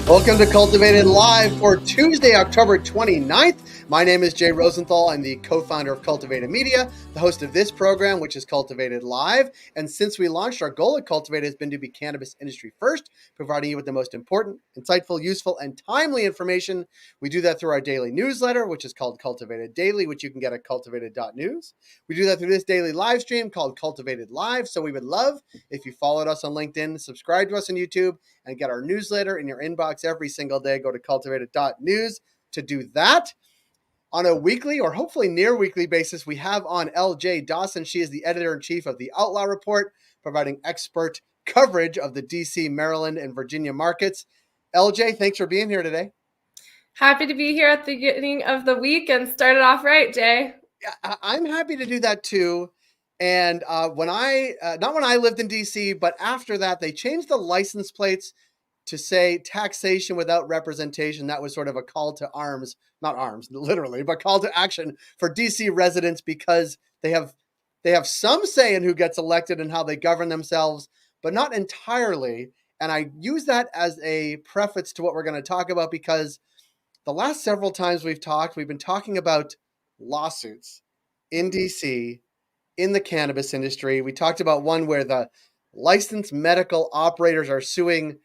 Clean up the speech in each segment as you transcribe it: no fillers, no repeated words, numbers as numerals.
Welcome to Cultivated Live for Tuesday, October 29th. My name is Jay Rosenthal. I'm the co-founder of Cultivated Media, the host of this program, which is Cultivated Live. And since we launched, our goal at Cultivated has been to be cannabis industry first, providing you with the most important, insightful, useful, and timely information. We do that through our daily newsletter, which is called Cultivated Daily, which you can get at cultivated.news. We do that through this daily live stream called Cultivated Live. So we would love if you followed us on LinkedIn, subscribe to us on YouTube, and get our newsletter in your inbox every single day. Go to cultivated.news to do that. On a weekly or hopefully near weekly basis, we have on LJ Dawson. She is the editor-in-chief of the Outlaw Report, providing expert coverage of the DC, Maryland, and Virginia markets. LJ, thanks for being here today. Happy to be here at the beginning of the week and start it off right, Jay. Yeah, I'm happy to do that too. And not when I lived in DC, but after that, they changed the license plates to say taxation without representation. That was sort of a call to arms, not arms literally, but call to action for DC residents, because they have some say in who gets elected and how they govern themselves, but not entirely. And I use that as a preface to what we're going to talk about, because the last several times we've been talking about lawsuits in DC in the cannabis industry. We talked about one where the licensed medical operators are suing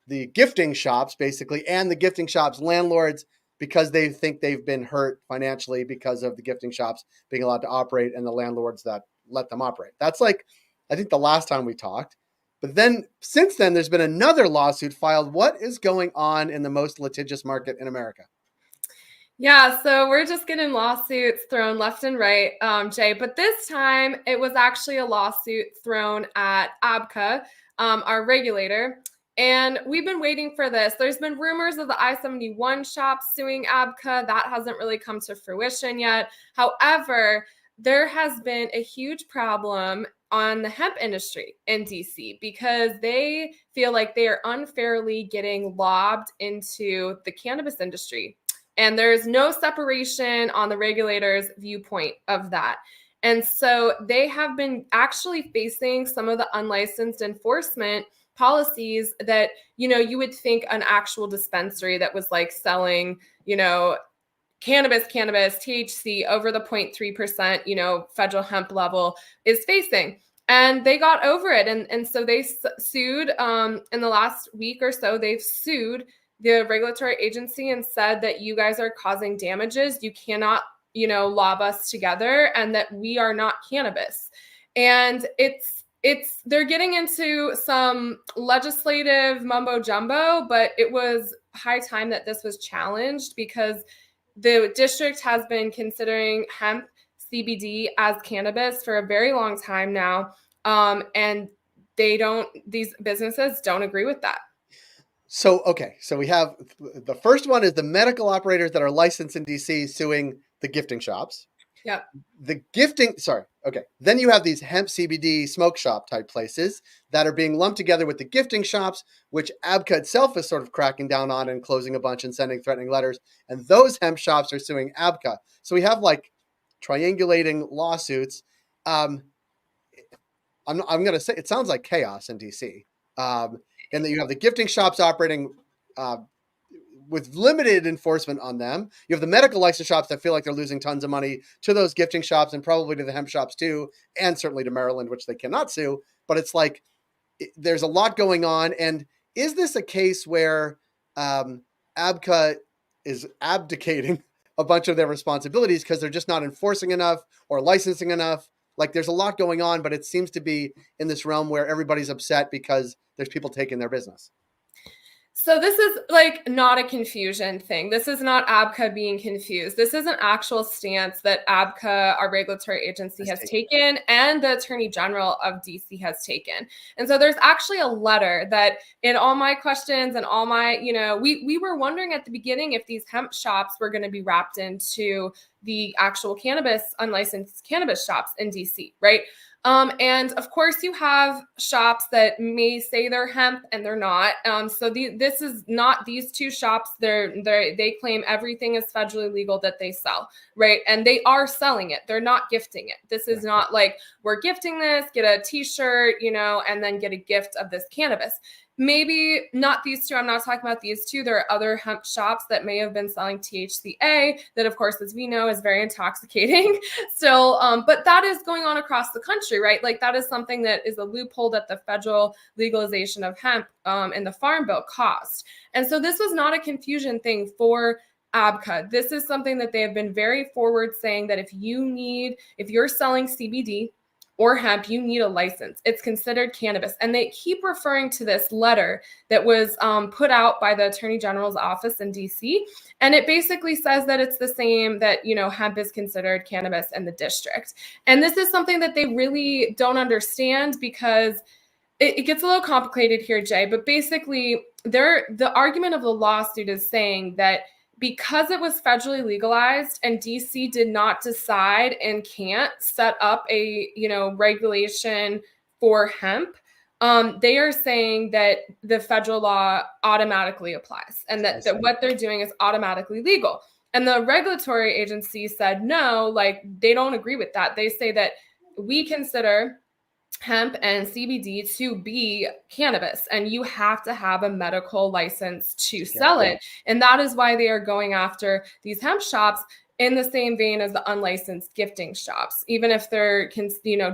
the gifting shops, basically, and the gifting shops landlords, because they think they've been hurt financially because of the gifting shops being allowed to operate and the landlords that let them operate. That's like, I think, the last time we talked. But then since then, there's been another lawsuit filed. What is going on in the most litigious market in America? Yeah, so we're just getting lawsuits thrown left and right, Jay. But this time, it was actually a lawsuit thrown at ABCA, our regulator. And we've been waiting for this. There's been rumors of the I-71 shops suing ABCA. That hasn't really come to fruition yet. However, there has been a huge problem on the hemp industry in DC because they feel like they are unfairly getting lobbed into the cannabis industry. And there's no separation on the regulator's viewpoint of that. And so they have been actually facing some of the unlicensed enforcement policies that, you would think an actual dispensary that was like selling, cannabis, THC over the 0.3%, federal hemp level is facing. And they got over it. And so they sued in the last week or so. They've sued the regulatory agency and said that you guys are causing damages. You cannot, lob us together, and that we are not cannabis. And they're getting into some legislative mumbo jumbo, but it was high time that this was challenged, because the district has been considering hemp CBD as cannabis for a very long time now. And these businesses don't agree with that. So we have the first one is the medical operators that are licensed in DC suing the gifting shops. Yep. Then you have these hemp CBD smoke shop type places that are being lumped together with the gifting shops, which ABCA itself is sort of cracking down on and closing a bunch and sending threatening letters. And those hemp shops are suing ABCA. So we have like triangulating lawsuits. I'm going to say it sounds like chaos in DC. And that you have the gifting shops operating with limited enforcement on them. You have the medical license shops that feel like they're losing tons of money to those gifting shops, and probably to the hemp shops too, and certainly to Maryland, which they cannot sue. But it's like there's a lot going on. And is this a case where ABCA is abdicating a bunch of their responsibilities because they're just not enforcing enough or licensing enough? Like, there's a lot going on, but it seems to be in this realm where everybody's upset because there's people taking their business. So this is like not a confusion thing. This is not ABCA being confused. This is an actual stance that ABCA, our regulatory agency, has taken, and the Attorney General of DC has taken. And so there's actually a letter that, in all my questions and all my, we were wondering at the beginning if these hemp shops were going to be wrapped into the actual unlicensed cannabis shops in DC, right? And of course, you have shops that may say they're hemp and they're not. So this is not these two shops. They claim everything is federally legal that they sell, right? And they are selling it. They're not gifting it. This is not like we're gifting this, get a T-shirt, and then get a gift of this cannabis. maybe not these two. I'm not talking about these two. There are other hemp shops that may have been selling THCA that, of course, as we know, is very intoxicating still. But that is going on across the country, right? Like that is something that is a loophole that the federal legalization of hemp in the Farm Bill caused. And so this was not a confusion thing for ABCA. This is something that they have been very forward saying that if you're selling CBD or hemp, you need a license. It's considered cannabis. And they keep referring to this letter that was put out by the Attorney General's office in DC. And it basically says that it's the same, that, hemp is considered cannabis in the district. And this is something that they really don't understand, because it gets a little complicated here, Jay. But basically, the argument of the lawsuit is saying that because it was federally legalized and DC did not decide and can't set up a, regulation for hemp, they are saying that the federal law automatically applies, and that what they're doing is automatically legal. And the regulatory agency said, no, like they don't agree with that. They say that we consider hemp and CBD to be cannabis, and you have to have a medical license to sell it. And that is why they are going after these hemp shops in the same vein as the unlicensed gifting shops, even if they're,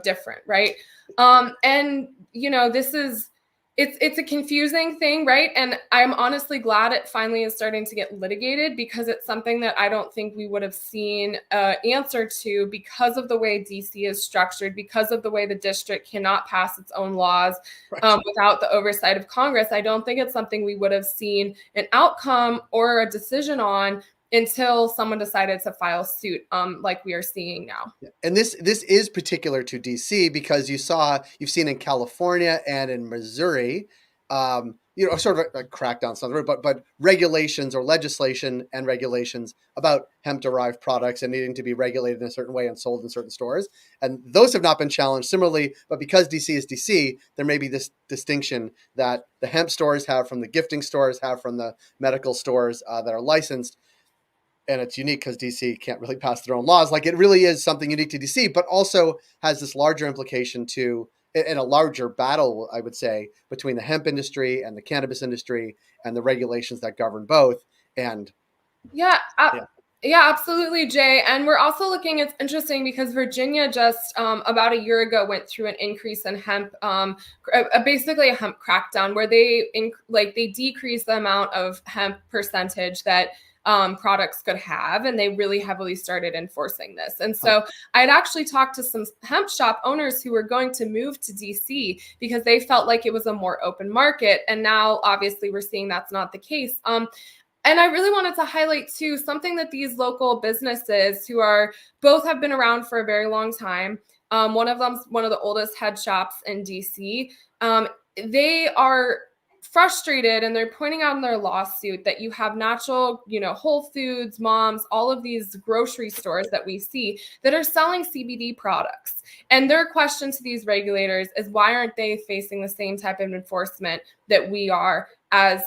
different, right? And, this is, it's a confusing thing, right? And I'm honestly glad it finally is starting to get litigated, because it's something that I don't think we would have seen an answer to, because of the way DC is structured, because of the way the district cannot pass its own laws without the oversight of Congress. I don't think it's something we would have seen an outcome or a decision on until someone decided to file suit, like we are seeing now. And this is particular to DC, because you've seen in California and in Missouri, sort of a crackdown, but regulations or legislation and regulations about hemp-derived products and needing to be regulated in a certain way and sold in certain stores. And those have not been challenged similarly, but because DC is DC, there may be this distinction that the hemp stores have from the gifting stores, have from the medical stores that are licensed. And it's unique because DC can't really pass their own laws. Like, it really is something unique to DC, but also has this larger implication in a larger battle, I would say, between the hemp industry and the cannabis industry and the regulations that govern both. And yeah, absolutely, Jay. And we're also looking, it's interesting because Virginia just about a year ago went through an increase in hemp, basically a hemp crackdown, where they decreased the amount of hemp percentage that products could have, and they really heavily started enforcing this. And so I had actually talked to some hemp shop owners who were going to move to DC because they felt like it was a more open market. And now obviously we're seeing that's not the case. And I really wanted to highlight too, something that these local businesses who both have been around for a very long time. One of them's one of the oldest head shops in DC. They are frustrated, and they're pointing out in their lawsuit that you have natural, Whole Foods, Moms, all of these grocery stores that we see that are selling CBD products. And their question to these regulators is, why aren't they facing the same type of enforcement that we are as,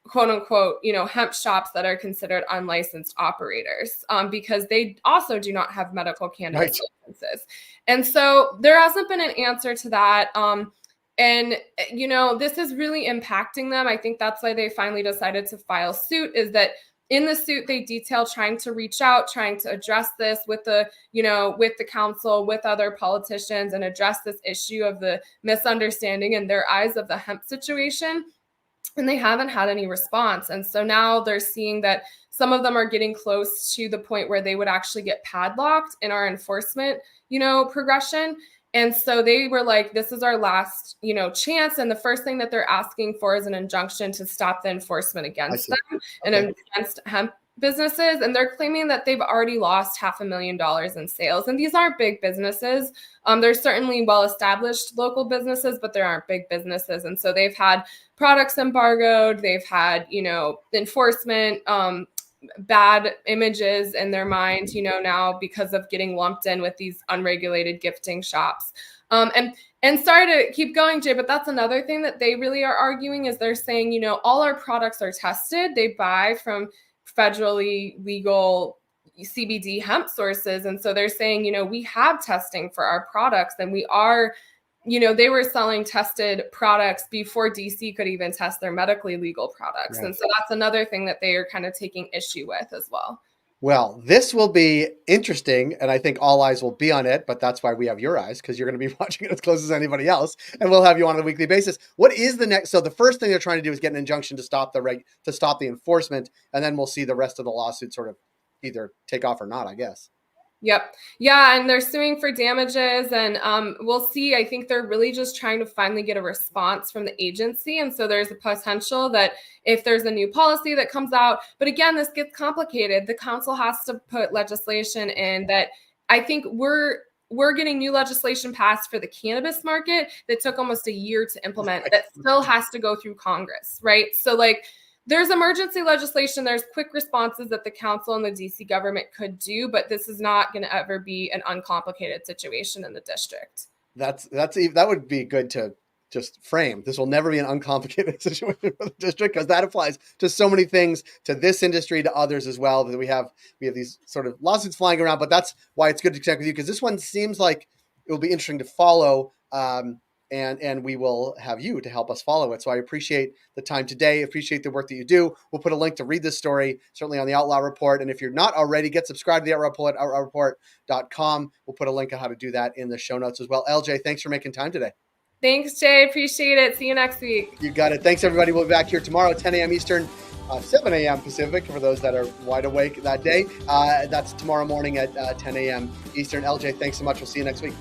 quote unquote, hemp shops that are considered unlicensed operators, because they also do not have medical cannabis licenses. And so there hasn't been an answer to that. And, this is really impacting them. I think that's why they finally decided to file suit, is that in the suit, they detail trying to reach out, trying to address this with the council, with other politicians, and address this issue of the misunderstanding in their eyes of the hemp situation. And they haven't had any response. And so now they're seeing that some of them are getting close to the point where they would actually get padlocked in our enforcement, progression. And so they were like, this is our last, chance. And the first thing that they're asking for is an injunction to stop the enforcement against them and against hemp businesses. And they're claiming that they've already lost $500,000 in sales. And these aren't big businesses. There's certainly well-established local businesses, but there aren't big businesses. And so they've had products embargoed. They've had, enforcement, bad images in their mind, now because of getting lumped in with these unregulated gifting shops. And sorry to keep going, Jay, but that's another thing that they really are arguing, is they're saying, all our products are tested. They buy from federally legal CBD hemp sources. And so they're saying, we have testing for our products, and we are they were selling tested products before DC could even test their medically legal products. Right. And so that's another thing that they are kind of taking issue with as well. Well, this will be interesting, and I think all eyes will be on it, but that's why we have your eyes, because you're going to be watching it as close as anybody else, and we'll have you on a weekly basis. What is the next? So the first thing they're trying to do is get an injunction to stop the enforcement, and then we'll see the rest of the lawsuit sort of either take off or not, I guess. Yep. Yeah. And they're suing for damages. And we'll see. I think they're really just trying to finally get a response from the agency. And so there's a potential that if there's a new policy that comes out, but again, this gets complicated. The council has to put legislation in that. I think we're getting new legislation passed for the cannabis market that took almost a year to implement that still has to go through Congress, right? So there's emergency legislation, there's quick responses that the council and the DC government could do, but this is not going to ever be an uncomplicated situation in the district. That would be good to just frame. This will never be an uncomplicated situation for the district, because that applies to so many things, to this industry, to others as well. That we have these sort of lawsuits flying around, but that's why it's good to connect with you, because this one seems like it will be interesting to follow. And we will have you to help us follow it. So I appreciate the time today. Appreciate the work that you do. We'll put a link to read this story, certainly on the Outlaw Report. And if you're not already, get subscribed to the Outlaw Report, outlawreport.com. We'll put a link on how to do that in the show notes as well. LJ, thanks for making time today. Thanks, Jay. Appreciate it. See you next week. You got it. Thanks, everybody. We'll be back here tomorrow at 10 a.m. Eastern, 7 a.m. Pacific for those that are wide awake that day. That's tomorrow morning at 10 a.m. Eastern. LJ, thanks so much. We'll see you next week.